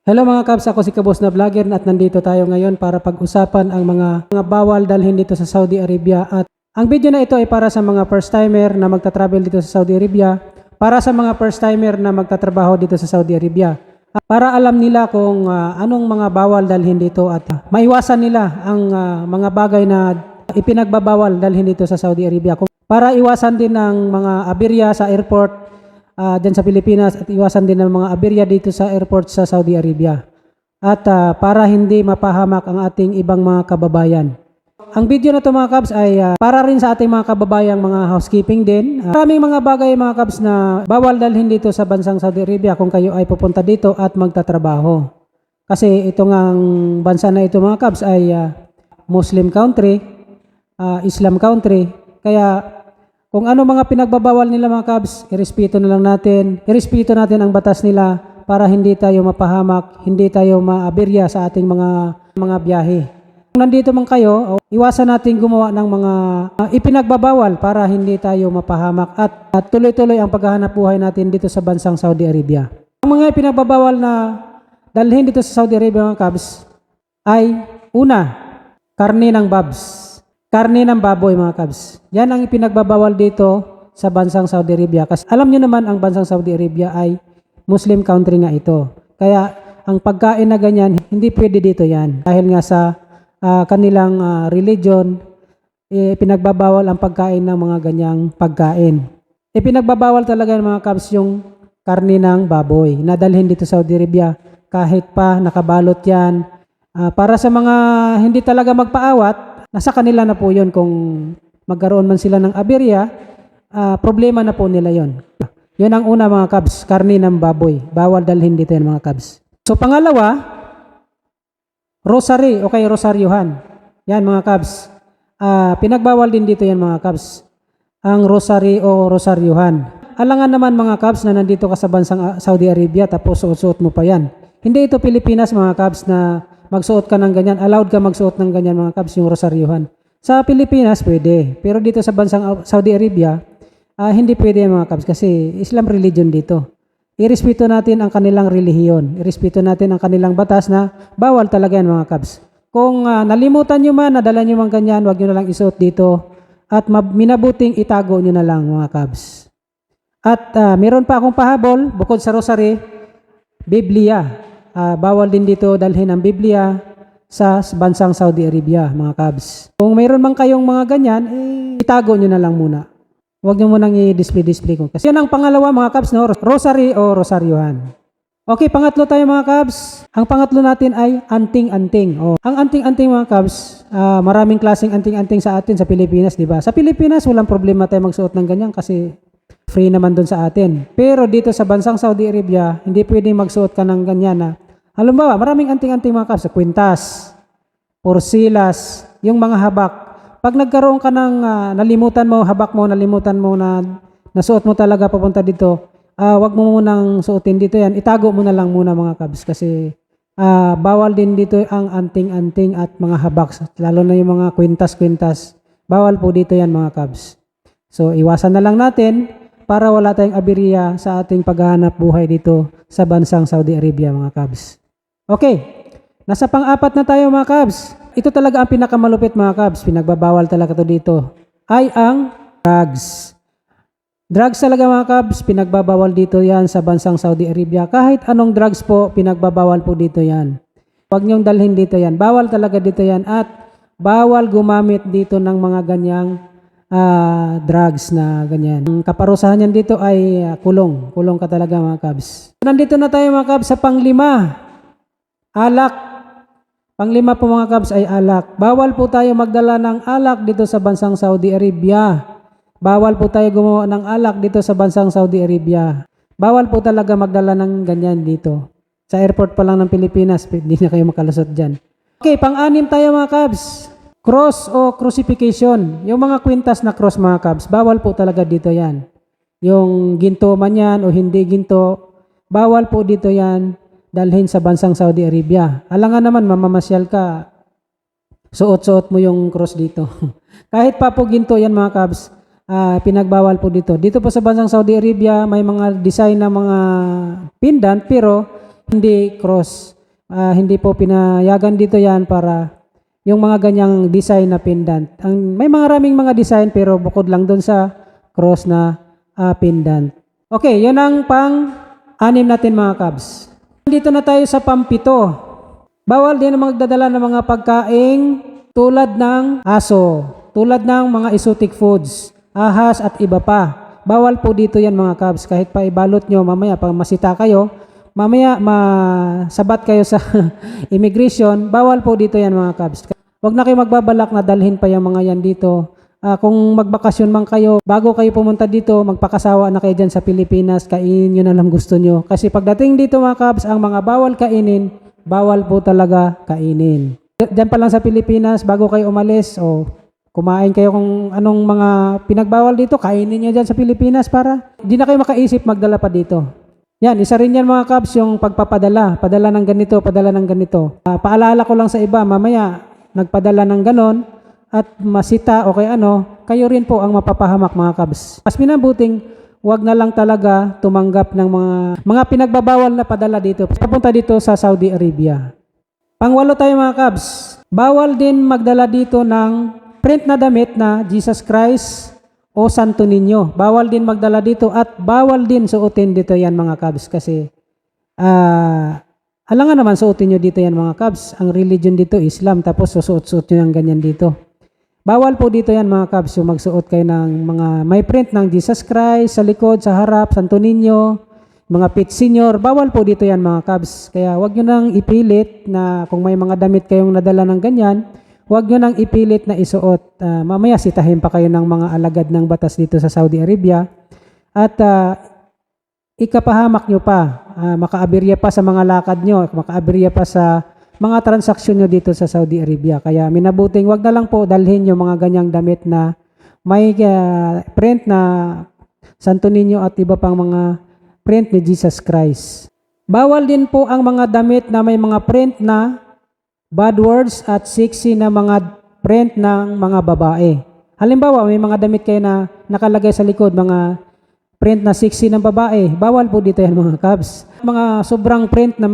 Hello mga Kabs, ako si Kabos na Vlogger at nandito tayo ngayon para pag-usapan ang mga bawal dalhin dito sa Saudi Arabia. At ang video na ito ay para sa mga first timer na magta-travel dito sa Saudi Arabia, para sa mga first timer na magtatrabaho dito sa Saudi Arabia. Para alam nila kung anong mga bawal dalhin dito at maiwasan nila ang mga bagay na ipinagbabawal dalhin dito sa Saudi Arabia. Para iwasan din ang mga aberya sa airport dyan sa Pilipinas at iwasan din ng mga aberya dito sa airport sa Saudi Arabia. At para hindi mapahamak ang ating ibang mga kababayan. Ang video na ito mga Kabs ay para rin sa ating mga kababayang mga housekeeping din. Maraming mga bagay mga Kabs na bawal dalhin dito sa bansang Saudi Arabia kung kayo ay pupunta dito at magtatrabaho. Kasi itong bansa na ito mga Kabs ay Muslim country, Islam country. Kaya kung ano mga pinagbabawal nila mga Kabs, irespeto na lang natin. Irespeto natin ang batas nila para hindi tayo mapahamak, hindi tayo maaberya sa ating mga biyahe. Kung nandito man kayo, iwasan natin gumawa ng mga ipinagbabawal para hindi tayo mapahamak at tuloy-tuloy ang paghahanap buhay natin dito sa bansang Saudi Arabia. Ang mga ipinagbabawal na dalhin dito sa Saudi Arabia mga Kabs ay una, karne ng babs. Karne ng baboy mga Kabs. Yan ang ipinagbabawal dito sa bansang Saudi Arabia. Kasi alam nyo naman ang bansang Saudi Arabia ay Muslim country nga ito. Kaya ang pagkain na ganyan, hindi pwede dito yan. Dahil nga sa kanilang religion, ipinagbabawal ang pagkain ng mga ganyang pagkain. Ipinagbabawal talaga ng mga Kabs yung karne ng baboy na dalhin dito sa Saudi Arabia. Kahit pa nakabalot yan. Para sa mga hindi talaga magpaawat, nasa kanila na po yun kung magkaroon man sila ng aberya, problema na po nila yon. Yun ang una mga Kabs, karne ng baboy. Bawal dalhin dito yan mga Kabs. So pangalawa, rosary o kay rosaryuhan. Yan mga Kabs. Pinagbawal din dito yan mga Kabs. Ang rosary o rosaryuhan. Alangan naman mga Kabs na nandito ka sa bansang Saudi Arabia tapos suot-suot mo pa yan. Hindi ito Pilipinas mga Kabs na magsuot ka ng ganyan, allowed ka magsuot ng ganyan mga Kabs, yung rosaryuhan. Sa Pilipinas, pwede. Pero dito sa bansang Saudi Arabia, hindi pwede mga Kabs kasi Islam religion dito. Irespeto natin ang kanilang relihiyon. Irespeto natin ang kanilang batas na bawal talaga yan mga Kabs. Kung nalimutan nyo man, nadala nyo man ganyan, huwag nyo na lang isuot dito. At minabuting itago nyo na lang mga Kabs. At meron pa akong pahabol, bukod sa rosary, Biblia. Bawal din dito dalhin ang Biblia sa bansang Saudi Arabia, mga Kabs. Kung mayroon man kayong mga ganyan, itago nyo na lang muna. Huwag nyo munang i-display ko. Kasi yan ang pangalawa, mga Kabs, no? Rosary o rosaryuhan. Okay, pangatlo tayo, mga Kabs. Ang pangatlo natin ay anting-anting. Ang anting-anting, mga Kabs, maraming klaseng anting-anting sa atin sa Pilipinas, di ba? Sa Pilipinas, walang problema tayo magsuot ng ganyan kasi free naman doon sa atin. Pero dito sa bansang Saudi Arabia, hindi pwedeng magsuot ka ng ganyan na halimbawa, maraming anting-anting mga Kabs, kwintas, porsilas, yung mga habak. Pag nagkaroon ka ng nalimutan mo, habak mo, nalimutan mo na nasuot mo talaga papunta dito, wag mo munang suotin dito yan. Itago mo na lang muna mga Kabs kasi bawal din dito ang anting-anting at mga habak. Lalo na yung mga kwintas-kwintas. Bawal po dito yan mga Kabs. So, iwasan na lang natin para wala tayong aberya sa ating paghahanap buhay dito sa bansang Saudi Arabia mga Kabs. Okay, nasa pang-apat na tayo mga Kabs. Ito talaga ang pinakamalupit mga Kabs. Pinagbabawal talaga to dito. Ay ang drugs. Drugs talaga mga Kabs, pinagbabawal dito yan sa bansang Saudi Arabia. Kahit anong drugs po, pinagbabawal po dito yan. Huwag niyong dalhin dito yan. Bawal talaga dito yan at bawal gumamit dito ng mga ganyang drugs na ganyan. Ang kaparusahan yan dito ay kulong. Kulong ka talaga mga Kabs. Nandito na tayo mga Kabs sa panglima. Alak. Panglima po mga Kabs ay alak. Bawal po tayo magdala ng alak dito sa bansang Saudi Arabia. Bawal po tayo gumawa ng alak dito sa bansang Saudi Arabia. Bawal po talaga magdala ng ganyan dito. Sa airport pa lang ng Pilipinas, hindi na kayo makalusot dyan. Okay, pang-anim tayo mga Kabs. Cross o crucifixion. Yung mga kwintas na cross mga Kabs, bawal po talaga dito yan. Yung ginto man yan o hindi ginto, bawal po dito yan dalhin sa bansang Saudi Arabia. Alangan naman, mamamasyal ka, suot-suot mo yung cross dito. Kahit pa po ginto yan mga Kabs, pinagbawal po dito. Dito po sa bansang Saudi Arabia, may mga design na mga pendant pero hindi cross. Hindi po pinayagan dito yan para yung mga ganyang design na pendant. May maraming mga design pero bukod lang doon sa cross na pendant. Okay, yun ang pang-anim natin mga kabs. Dito na tayo sa pang-pito. Bawal din ang magdadala ng mga pagkaing tulad ng aso, tulad ng mga exotic foods, ahas at iba pa. Bawal po dito yan mga kabs. Kahit pa ibalot nyo, mamaya pag masita kayo, mamaya masabat kayo sa immigration, bawal po dito yan mga kabs. Huwag na kayo magbabalak na dalhin pa yung mga yan dito. Kung magbakasyon man kayo, bago kayo pumunta dito, magpakasawa na kayo dyan sa Pilipinas, kainin nyo na lang gusto nyo. Kasi pagdating dito mga kabs, ang mga bawal kainin, bawal po talaga kainin. Diyan pa lang sa Pilipinas, bago kayo umalis, kumain kayo kung anong mga pinagbawal dito, kainin nyo dyan sa Pilipinas para di na kayo makaisip magdala pa dito. Yan, isa rin yan mga kabs, yung pagpapadala. Padala ng ganito, padala ng ganito. Paalala ko lang sa iba, mamaya nagpadala ng ganon at masita o kay kayo rin po ang mapapahamak mga kabs. Mas minabuting, wag na lang talaga tumanggap ng mga pinagbabawal na padala dito. Papunta dito sa Saudi Arabia. Pangwalo tayo mga kabs. Bawal din magdala dito ng print na damit na Jesus Christ o Santo Niño. Bawal din magdala dito at bawal din suotin dito yan mga kabs kasi alangan naman suotin nyo dito yan mga kabs. Ang religion dito Islam tapos susuot-suot nyo yung ganyan dito. Bawal po dito yan mga kabs yung magsuot kayo ng mga may print ng Jesus Christ sa likod, sa harap, Santo Niño, mga Pit Senior. Bawal po dito yan mga kabs. Kaya wag nyo nang ipilit na kung may mga damit kayong nadala ng ganyan, huwag nyo nang ipilit na isuot. Mamaya sitahin pa kayo ng mga alagad ng batas dito sa Saudi Arabia. At ikapahamak nyo pa. Makaaberya pa sa mga lakad nyo. Makaaberya pa sa mga transaksyon nyo dito sa Saudi Arabia. Kaya minabuting wag na lang po dalhin yung mga ganyang damit na may print na Santo Niño at iba pang mga print ni Jesus Christ. Bawal din po ang mga damit na may mga print na bad words at sexy na mga print ng mga babae. Halimbawa, may mga damit kayo na nakalagay sa likod, mga print na sexy ng babae. Bawal po dito yan mga kabs. Mga sobrang print na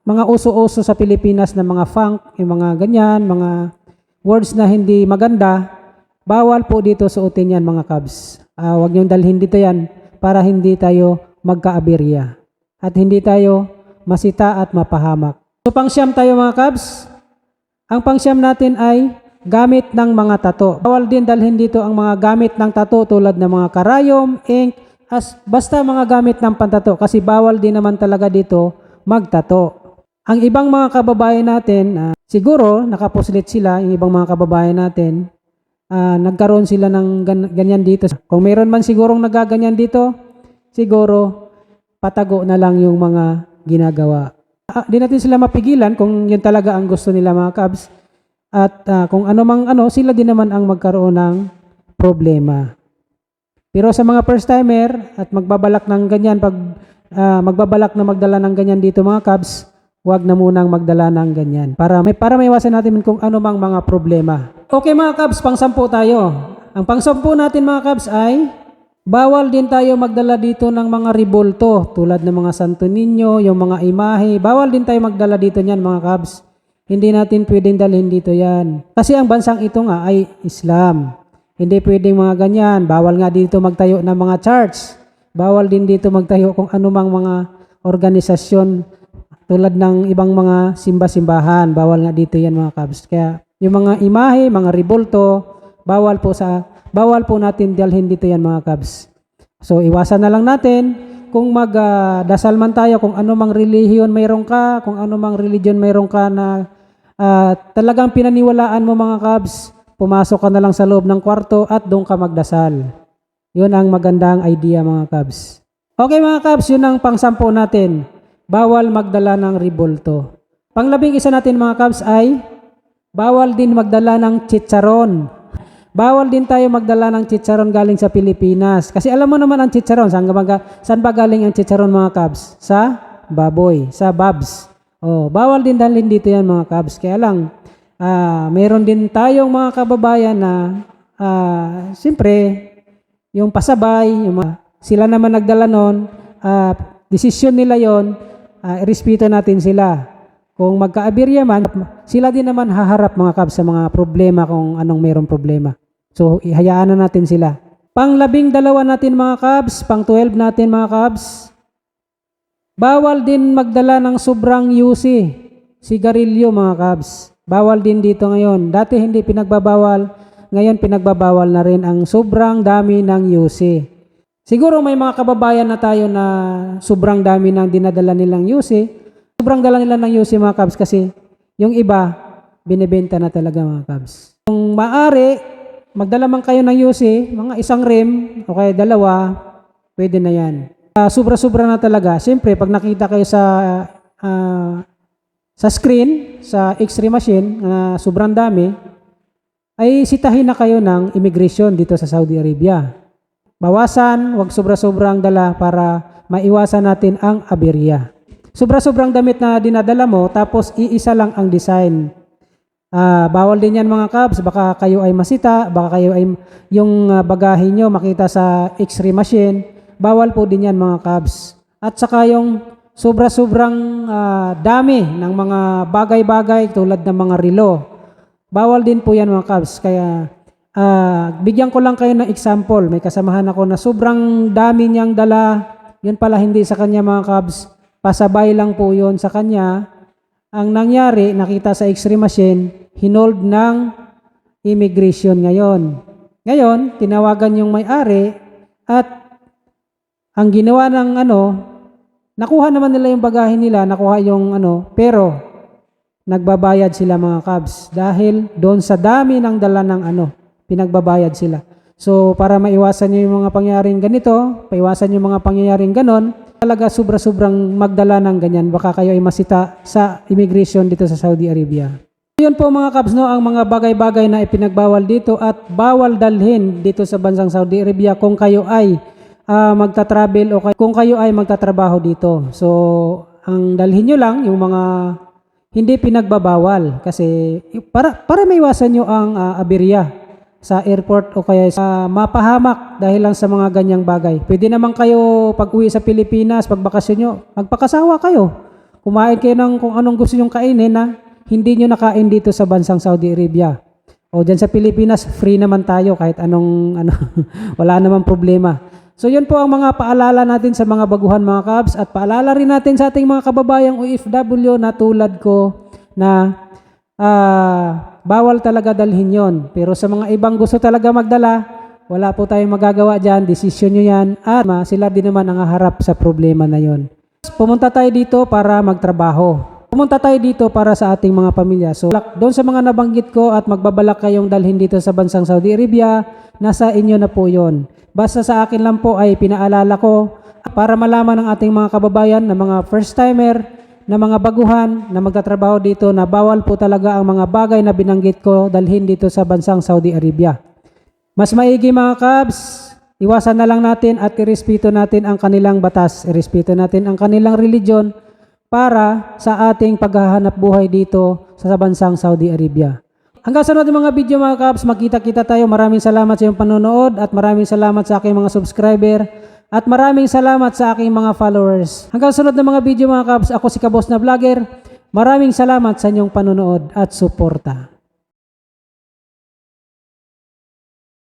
mga uso-uso sa Pilipinas na mga funk, yung mga ganyan, mga words na hindi maganda, bawal po dito suotin yan mga kabs. Huwag niyong dalhin dito yan para hindi tayo magkaaberya at hindi tayo masita at mapahamak. So pangsyam tayo mga kabs, ang pangsyam natin ay gamit ng mga tato. Bawal din dalhin dito ang mga gamit ng tato tulad ng mga karayom, ink, basta mga gamit ng pantato kasi bawal din naman talaga dito magtato. Ang ibang mga kababayan natin, siguro nakapuslit sila, yung ibang mga kababayan natin, nagkaroon sila ng ganyan dito. Kung mayroon man sigurong nagaganyan dito, siguro patago na lang yung mga ginagawa. Di natin sila mapigilan kung yun talaga ang gusto nila mga kabs. At kung sila din naman ang magkaroon ng problema. Pero sa mga first timer at magbabalak ng ganyan, magbabalak na magdala ng ganyan dito mga kabs, huwag na munang magdala ng ganyan. Para may iwasan natin kung ano mang mga problema. Okay mga kabs, pang-sampu tayo. Ang pang-sampu natin mga kabs ay bawal din tayo magdala dito ng mga ribolto tulad ng mga Santo Niño, yung mga imahe. Bawal din tayo magdala dito niyan mga kabs. Hindi natin pwedeng dalhin dito yan. Kasi ang bansang ito nga ay Islam. Hindi pwedeng mga ganyan. Bawal nga dito magtayo ng mga church. Bawal din dito magtayo kung anumang mga organisasyon tulad ng ibang mga simba-simbahan. Bawal nga dito yan mga kabs. Kaya yung mga imahe, mga ribolto, bawal po natin dalhin dito yan mga kabs. So iwasan na lang natin kung magdasal man tayo, kung ano mang relihiyon mayroon ka, kung ano mang religion mayroon ka na talagang pinaniwalaan mo mga kabs, pumasok ka na lang sa loob ng kwarto at doon ka magdasal. Yun ang magandang idea mga kabs. Okay mga kabs, yun ang pang-sampo natin. Bawal magdala ng ribolto. Pang-11 natin mga kabs ay bawal din magdala ng chicharon. Bawal din tayo magdala ng chicharon galing sa Pilipinas. Kasi alam mo naman ang chicharon, saan ba galing ang chicharon mga kabs? Sa baboy, sa babs. Bawal din dalhin dito yan mga kabs. Kaya lang, mayroon din tayong mga kababayan na siyempre, yung pasabay, sila naman nagdala nun, desisyon nila yon, irespeto natin sila. Kung magka-aberya man, sila din naman haharap mga kabs sa mga problema kung anong mayroong problema. So, ihayaan na natin sila. Pang-12 natin mga kabs, pang-12 natin mga kabs, bawal din magdala ng sobrang UC, sigarilyo mga kabs. Bawal din dito ngayon. Dati hindi pinagbabawal, ngayon pinagbabawal na rin ang sobrang dami ng UC. Siguro may mga kababayan na tayo na sobrang dami ng dinadala nilang UC. Sobrang dala nila ng UC mga kabs kasi yung iba, binibenta na talaga mga kabs. Kung maaari, magdala man kayo ng UC, mga isang rim o kaya dalawa, pwede na yan. Sobra-sobra na talaga. Siyempre, pag nakita kayo sa screen, sa X-ray machine, sobrang dami, ay sitahin na kayo ng immigration dito sa Saudi Arabia. Bawasan, wag sobra-sobrang dala para maiwasan natin ang aberya. Sobra-sobrang damit na dinadala mo, tapos iisa lang ang design. Bawal din yan mga kabs, baka kayo ay masita, baka kayo ay yung bagahe nyo makita sa X-ray machine, bawal po din yan mga kabs. At saka yung sobra-sobrang dami ng mga bagay-bagay tulad ng mga relo, bawal din po yan mga kabs. Kaya bigyan ko lang kayo ng example, may kasamahan ako na sobrang dami niyang dala, yun pala hindi sa kanya mga kabs, pasabay lang po yun sa kanya. Ang nangyari, nakita sa X-ray machine, hinold ng immigration ngayon. Ngayon, tinawagan yung may-ari at ang ginawa ng nakuha naman nila yung bagahe nila, nakuha yung pero nagbabayad sila mga kabs dahil doon sa dami ng dala ng pinagbabayad sila. So, para maiwasan nyo yung mga pangyayaring ganito, paiwasan yung mga pangyayaring ganon, talaga sobra-sobrang magdala ng ganyan. Baka kayo ay masita sa immigration dito sa Saudi Arabia. Yun po mga kabs, ang mga bagay-bagay na ipinagbawal dito at bawal dalhin dito sa bansang Saudi Arabia kung kayo ay magta-travel o kung kayo ay magtatrabaho dito. So, ang dalhin nyo lang yung mga hindi pinagbabawal kasi para maiwasan nyo ang aberya sa airport o kaya sa mapahamak dahil lang sa mga ganyang bagay. Pwede naman kayo pag-uwi sa Pilipinas, pag bakasyon nyo, magpakasawa kayo. Kumain kayo ng kung anong gusto nyong kainin na hindi nyo nakain dito sa bansang Saudi Arabia. O dyan sa Pilipinas, free naman tayo kahit anong, wala namang problema. So yun po ang mga paalala natin sa mga baguhan mga kabs at paalala rin natin sa ating mga kababayang OFW na tulad ko na bawal talaga dalhin yon. Pero sa mga ibang gusto talaga magdala, wala po tayong magagawa dyan, desisyon nyo yan at sila din naman ang haharap sa problema na yon. Pumunta tayo dito para magtrabaho. Pumunta tayo dito para sa ating mga pamilya. So doon sa mga nabanggit ko at magbabalak kayong dalhin dito sa bansang Saudi Arabia, nasa inyo na po yon. Basta sa akin lang po ay pinaalala ko para malaman ng ating mga kababayan na mga first timer, na mga baguhan na magtatrabaho dito na bawal po talaga ang mga bagay na binanggit ko dalhin dito sa bansang Saudi Arabia. Mas maigi mga kabs, iwasan na lang natin at irespeto natin ang kanilang batas, irespeto natin ang kanilang religion para sa ating paghahanap buhay dito sa bansang Saudi Arabia. Hanggang sa sunod mga video mga kabs, magkita-kita tayo. Maraming salamat sa iyong panonood at maraming salamat sa aking mga subscriber. At maraming salamat sa aking mga followers. Hanggang sunod na mga video mga kabs, ako si Kabos na Vlogger. Maraming salamat sa inyong panonood at suporta.